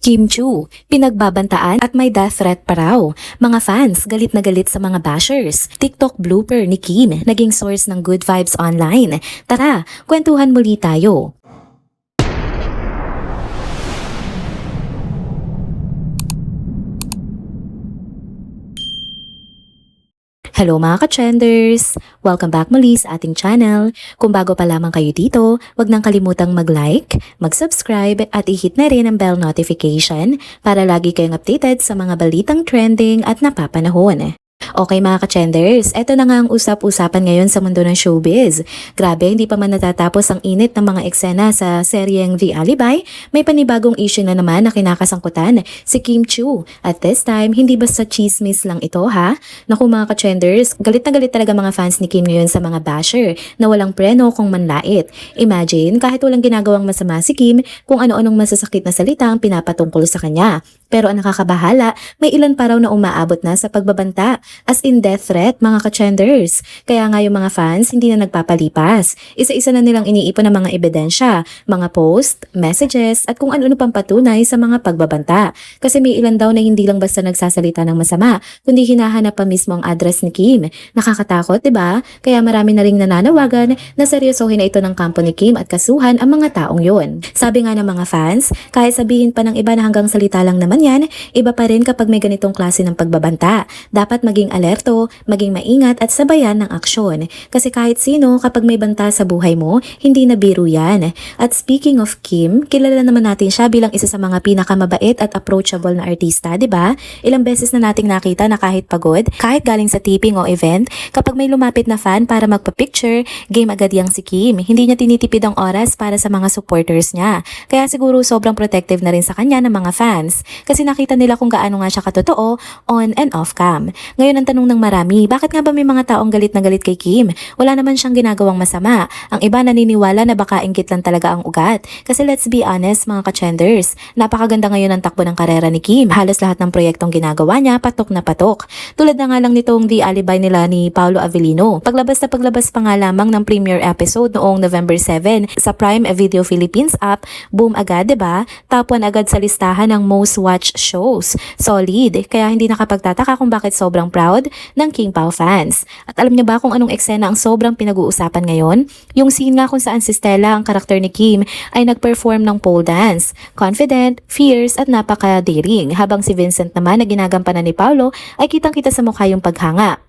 Kim Chu, pinagbabantaan at may death threat pa raw. Mga fans, galit na galit sa mga bashers. TikTok blooper ni Kim, naging source ng good vibes online. Tara, kwentuhan muli tayo. Hello mga ka-trenders! Welcome back muli sa ating channel. Kung bago pa lamang kayo dito, wag nang kalimutang mag-like, mag-subscribe at i-hit na rin ang bell notification para lagi kayong updated sa mga balitang trending at napapanahon. Okay mga ka-trenders, eto na nga ang usap-usapan ngayon sa mundo ng showbiz. Grabe, hindi pa man natatapos ang init ng mga eksena sa seryeng The Alibi, may panibagong issue na naman na kinakasangkutan si Kim Chu. At this time, hindi basta chismis lang ito ha. Naku mga ka-trenders, galit na galit talaga mga fans ni Kim ngayon sa mga basher na walang preno kung manlait. Imagine, kahit walang ginagawang masama si Kim, kung ano-anong masasakit na salita ang pinapatungkol sa kanya. Pero ang nakakabahala, may ilan pa raw na umaabot na sa pagbabanta. As in death threat, mga ka-trenders. Kaya nga yung mga fans hindi na nagpapalipas. Isa-isa na nilang iniipon ng mga ebidensya, mga post, messages, at kung ano-ano pang patunay sa mga pagbabanta. Kasi may ilan daw na hindi lang basta nagsasalita ng masama, kundi hinahanap pa mismo ang address ni Kim. Nakakatakot, diba? Kaya marami na ring nananawagan na seryosohin na ito ng kampo ni Kim at kasuhan ang mga taong yun. Sabi nga ng mga fans, kahit sabihin pa ng iba na hanggang salita lang naman yan, iba pa rin kapag may ganitong klase ng pagbabanta. Dapat maging alerto, maging maingat at sabayan ng aksyon. Kasi kahit sino, kapag may banta sa buhay mo, hindi na biro yan. At speaking of Kim, kilala naman natin siya bilang isa sa mga pinakamabait at approachable na artista, di ba? Ilang beses na nating nakita na kahit pagod, kahit galing sa taping o event, kapag may lumapit na fan para magpa-picture, game agad yang si Kim. Hindi niya tinitipid ang oras para sa mga supporters niya. Kaya siguro sobrang protective na rin sa kanya ng mga fans. Kasi nakita nila kung gaano nga siya katotoo on and off cam. Ngayon ang tanong ng marami, bakit nga ba may mga taong galit na galit kay Kim? Wala naman siyang ginagawang masama. Ang iba naniniwala na baka inggit lang talaga ang ugat. Kasi let's be honest mga ka-trenders, napakaganda ngayon ang takbo ng karera ni Kim. Halos lahat ng proyektong ginagawa niya, patok na patok. Tulad na nga lang nitong The Alibi nila ni Paolo Avellino. Paglabas pa nga lamang ng premiere episode noong November 7 sa Prime Video Philippines app, boom agad, diba? Top 1 agad sa listahan ng most watched shows. Solid. Kaya hindi nakapagtataka kung bakit sobrang proud ng King Pao fans. At alam niyo ba kung anong eksena ang sobrang pinag-uusapan ngayon? Yung scene nga kung saan si Stella, ang karakter ni Kim, ay nag-perform ng pole dance. Confident, fierce at napaka-daring. Habang si Vincent naman na ginagampanan ni Paolo ay kitang-kita sa mukha yung paghanga.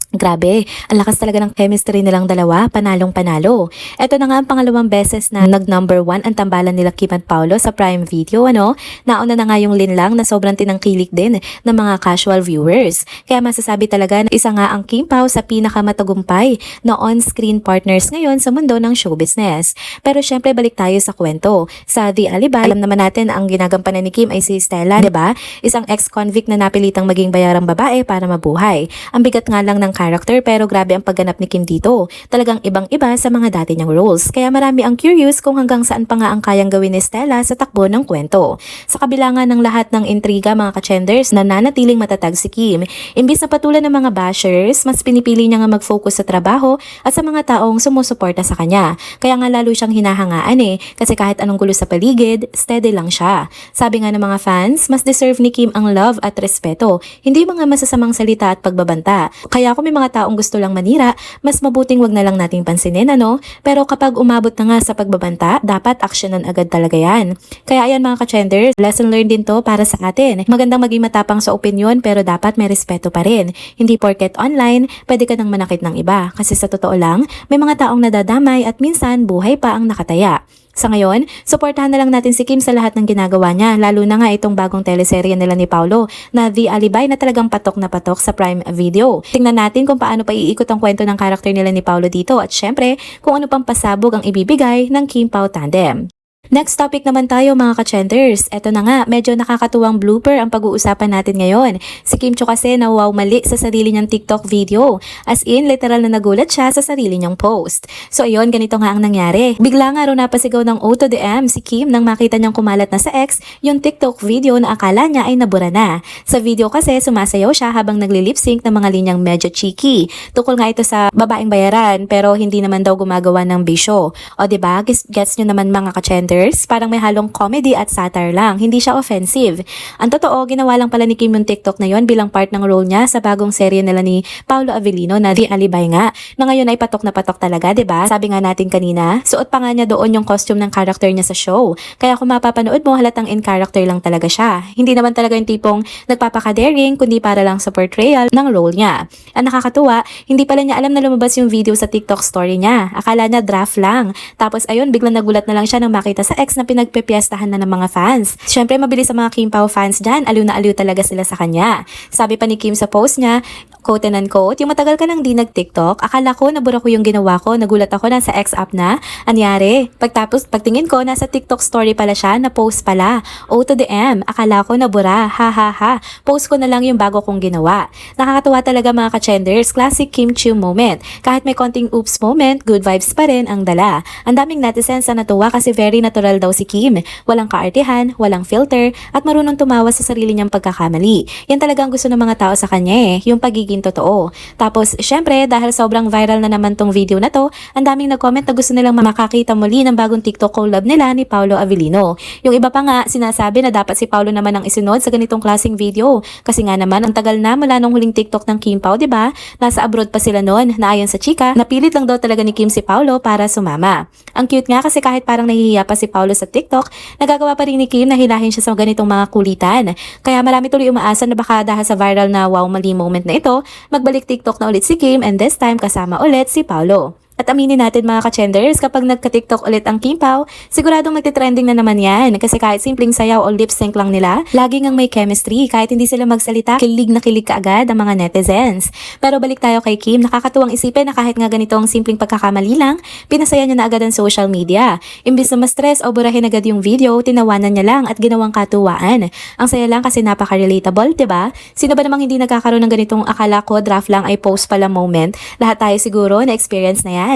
Grabe, ang lakas talaga ng chemistry nilang dalawa, panalong-panalo. Ito na nga ang pangalawang beses na nag-number 1 ang tambalan nila Kim at Paolo sa Prime Video, ano? Nauna na nga yung linlang na sobrang tinangkilik din ng mga casual viewers. Kaya masasabi talaga na isa nga ang Kim Pao sa pinakamatagumpay na on-screen partners ngayon sa mundo ng show business. Pero syempre balik tayo sa kwento. Sa The Alibi, alam naman natin na ang ginagampanan ni Kim ay si Stella, diba? Isang ex-convict na napilitang maging bayarang babae para mabuhay. Ang bigat nga lang ng character pero grabe ang pagganap ni Kim dito. Talagang ibang-iba sa mga dati niyang roles. Kaya marami ang curious kung hanggang saan pa nga ang kayang gawin ni Stella sa takbo ng kwento. Sa kabila nga ng lahat ng intriga mga ka-trenders, nananatiling matatag si Kim. Imbis na patulan ng mga bashers, mas pinipili niya nga mag-focus sa trabaho at sa mga taong sumusuporta sa kanya. Kaya nga lalo siyang hinahangaan kasi kahit anong gulo sa paligid, steady lang siya. Sabi nga ng mga fans, mas deserve ni Kim ang love at respeto, hindi mga masasamang salita at pagbabanta. Kaya kung may mga taong gusto lang manira, mas mabuting wag na lang nating pansinin, ano? Pero kapag umabot na nga sa pagbabanta, dapat aksyonan agad talaga yan. Kaya ayan mga ka-trenders, lesson learned din to para sa atin. Magandang maging matapang sa opinyon pero dapat may respeto pa rin. Hindi porket online, pwede ka nang manakit ng iba. Kasi sa totoo lang, may mga taong nadadamay at minsan buhay pa ang nakataya. Sa ngayon, suportahan na lang natin si Kim sa lahat ng ginagawa niya, lalo na nga itong bagong teleserye nila ni Paolo na The Alibi na talagang patok na patok sa Prime Video. Tingnan natin kung paano pa iikot ang kwento ng karakter nila ni Paolo dito at syempre kung ano pang pasabog ang ibibigay ng Kim Pao tandem. Next topic naman tayo mga ka-trenders. Ito na nga, medyo nakakatuwang blooper ang pag-uusapan natin ngayon. Si Kim Chu kasi nawaw mali sa sarili niyang TikTok video. As in, literal na nagulat siya sa sarili niyang post. So ayun, ganito nga ang nangyari. Bigla nga raw napasigaw ng O to the M si Kim nang makita niyang kumalat na sa X yung TikTok video na akala niya ay nabura na. Sa video kasi sumasayaw siya habang nagli-lip-sync ng mga linyang medyo cheeky. Tukol nga ito sa babaeng bayaran pero hindi naman daw gumagawa ng bisyo. O diba, gets nyo naman mga ka-trenders ka-chenders, parang may halong comedy at satire lang, hindi siya offensive. Ang totoo, ginawa lang pala ni Kim yung TikTok na yon bilang part ng role niya sa bagong serye nila ni Paolo Avellino na The Alibay nga, na ngayon ay patok na patok talaga, 'di ba? Sabi nga natin kanina, suot pa nga niya doon yung costume ng character niya sa show. Kaya kung mapapanood mo, halatang in character lang talaga siya. Hindi naman talaga yung tipong nagpapaka-daring, kundi para lang sa portrayal ng role niya. Ang nakakatuwa, hindi pala niya alam na lumabas yung video sa TikTok story niya. Akala niya draft lang. Tapos ayun, biglang nagulat na lang siya nang makita sa ex na pinagpepiestahan na ng mga fans. Siyempre, mabilis sa mga Kim Pao fans dyan, aliw na aliw talaga sila sa kanya. Sabi pa ni Kim sa post niya, quote and unquote, yung matagal ka nang di nag-TikTok, akala ko nabura ko yung ginawa ko, nagulat ako nasa X app na. Anyari? Pagtapos, pagtingin ko, nasa TikTok story pala siya, na post pala. O to the M, akala ko nabura, ha ha ha. Post ko na lang yung bago kong ginawa. Nakakatuwa talaga mga ka-chenders, classic Kim Chiu moment. Kahit may konting oops moment, good vibes pa rin ang dala. Ang daming netizens na natuwa kasi very natural daw si Kim. Walang kaartihan, walang filter, at marunong tumawa sa sarili niyang pagkakamali. Yan talaga ang gusto ng mga tao sa kanya yung pagiging totoo. Tapos, syempre, dahil sobrang viral na naman tong video na to, ang daming nag-comment na gusto nilang makakita muli ng bagong TikTok collab nila ni Paolo Avellino. Yung iba pa nga, sinasabi na dapat si Paolo naman ang isunod sa ganitong klaseng video. Kasi nga naman, ang tagal na mula nung huling TikTok ng Kim Pao, 'di ba? Nasa abroad pa sila noon, na ayon sa chika, napilit lang daw talaga ni Kim si Paolo para sumama. Ang cute nga kasi kahit parang nahihiya pa si Paolo sa TikTok, nagagawa pa rin ni Kim na hilahin siya sa ganitong mga kulitan. Kaya marami tuloy umaasa na baka dahil sa viral na wow mali moment na ito, magbalik TikTok na ulit si Kim and this time kasama ulit si Paolo. At aminin natin mga ka-chenders, kapag nagka-TikTok ulit ang Kim Pao, siguradong magte-trending na naman yan. Kasi kahit simpleng sayaw o lip sync lang nila, lagi ngang may chemistry. Kahit hindi sila magsalita, kilig na kilig kaagad ang mga netizens. Pero balik tayo kay Kim, nakakatuwang isipin na kahit nga ganito ang simpleng pagkakamali lang, pinasaya niya na agad ang social media. Imbis na ma-stress o burahin agad yung video, tinawanan niya lang at ginawang katuwaan. Ang saya lang kasi napaka-relatable, 'di ba? Sino ba namang hindi nagkakaroon ng ganitong akala ko draft lang ay post pala moment? Lahat tayo siguro na experience na yan.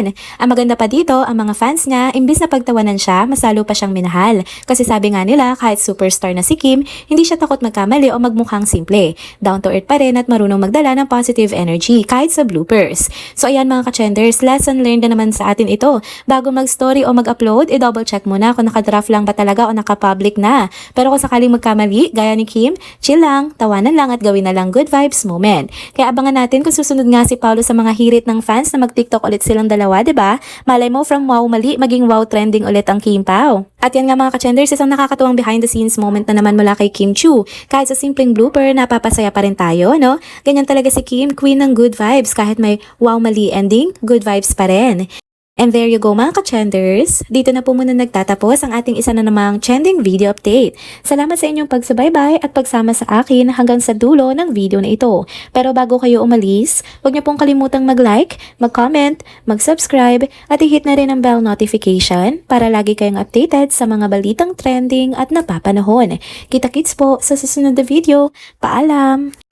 Ang maganda pa dito, ang mga fans niya, imbis na pagtawanan siya, mas lalo pa siyang minahal. Kasi sabi nga nila, kahit superstar na si Kim, hindi siya takot magkamali o magmukhang simple. Down to earth pa rin at marunong magdala ng positive energy kahit sa bloopers. So ayan mga ka-chenders, lesson learned na naman sa atin ito. Bago mag-story o mag-upload, i-double check muna kung naka-draft lang ba talaga o naka-public na. Pero kung sakaling magkamali, gaya ni Kim, chill lang, tawanan lang at gawin na lang good vibes moment. Kaya abangan natin kung susunod nga si Paolo sa mga hirit ng fans na mag-TikTok ulit silang dalawa, 'di ba? Malay mo from wow mali maging wow trending ulit ang Kim Pao. At yan nga mga ka-chenders, isang nakakatuwang behind the scenes moment na naman mula kay Kim Chiu. Kahit sa simpleng blooper, napapasaya pa rin tayo, no? Ganyan talaga si Kim, queen ng good vibes. Kahit may wow mali ending, good vibes pa rin. And there you go mga ka-chenders. Dito na po muna nagtatapos ang ating isa na namang trending video update. Salamat sa inyong pagsubaybay at pagsama sa akin hanggang sa dulo ng video na ito. Pero bago kayo umalis, huwag niyo pong kalimutang mag-like, mag-comment, mag-subscribe at i-hit na rin ang bell notification para lagi kayong updated sa mga balitang trending at napapanahon. Kita-kits po sa susunod na video. Paalam!